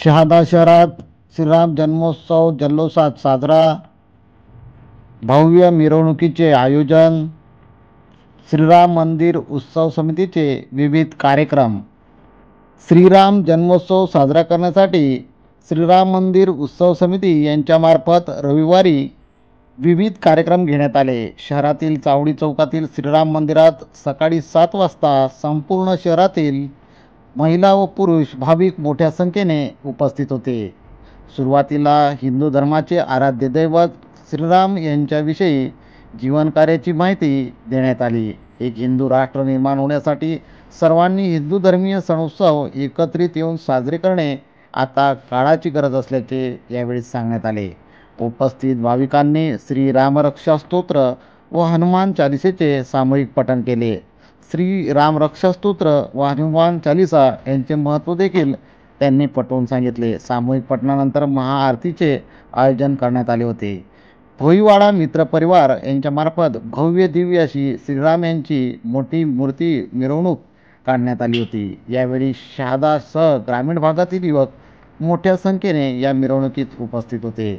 शहादा शहरात श्रीराम जन्मोत्सव जल्लोषात साजरा, भव्य मिरवणुकीचे आयोजन, श्रीराम मंदिर उत्सव समितीचे विविध कार्यक्रम। श्रीराम जन्मोत्सव साजरा करण्यासाठी श्रीराम मंदिर उत्सव समिती यांच्यामार्फत रविवारी विविध कार्यक्रम घेण्यात आले। शहरातील चावडी चौकातील श्रीराम मंदिरात सकाळी 7 वाजता संपूर्ण शहरातील महिला व पुरुष भाविक मोठ्या संख्येने उपस्थित होते। सुरुवातीला हिंदू धर्माचे आराध्य दैवत श्रीराम यांच्याविषयी जीवनकार्याची माहिती देण्यात आली। एक हिंदू राष्ट्र निर्माण होण्यासाठी सर्वांनी हिंदू धर्मीय सणोत्सव एकत्रित येऊन साजरे करणे आता काळाची गरज असल्याचे यावेळी सांगण्यात आले। उपस्थित भाविकांनी श्री रामरक्षा स्तोत्र व हनुमान चालिसेचे सामूहिक पठण केले। श्री रामरक्षा स्तोत्र व हनुमान चालिसा यांचे महत्त्व देखील त्यांनी पटवून सांगितले। सामूहिक पठणानंतर महाआरतीचे आयोजन करण्यात आले होते। भोईवाडा मित्र परिवार यांच्यामार्फत भव्य दिव्य अशी श्रीराम यांची मोठी मूर्ती मिरवणूक काढण्यात आली होती। यावेळी शहादासह ग्रामीण भागातील युवक मोठ्या संख्येने या मिरवणुकीत उपस्थित होते।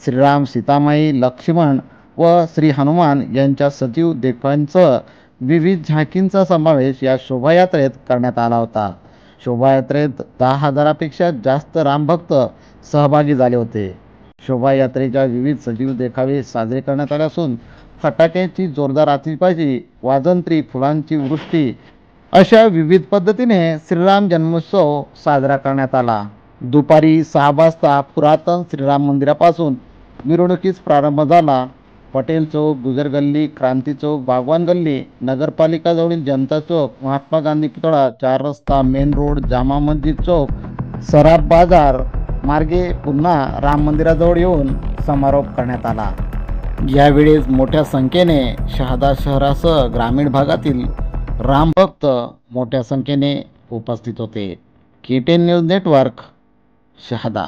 श्रीराम, सीतामाई, लक्ष्मण व श्री हनुमान यांच्या सजीव देखांचं विविध झाकींचा समावेश या शोभायात्रेत करण्यात आला होता। शोभायात्रेत 10,000पेक्षा जास्त रामभक्त सहभागी झाले होते। शोभायात्रेच्या विविध सजीव देखावे साजरे करण्यात आले असून फटाक्यांची जोरदार आतिषबाजी, वाजंत्री, फुलांची वृष्टी अशा विविध पद्धतीने श्रीराम जन्मोत्सव साजरा करण्यात आला। दुपारी 6 वाजता पुरातन श्रीराम मंदिरापासून मिरवणुकीस प्रारंभ झाला। पटेल चौक, गुजर गल्ली, क्रांती चौक, बागवान गल्ली, नगरपालिका जवळील जनता चौक, महात्मा गांधी पुतळा, 4 रस्ता, मेन रोड, जामा मस्जिद चौक, सराफ बाजार मार्गे पुन्हा राम मंदिराजवळ येऊन समारोप करण्यात आला। यावेळेस मोठ्या संख्येने शहादा शहरासह ग्रामीण भागातील रामभक्त मोठ्या संख्येने उपस्थित होते। KTN news network, Shahada.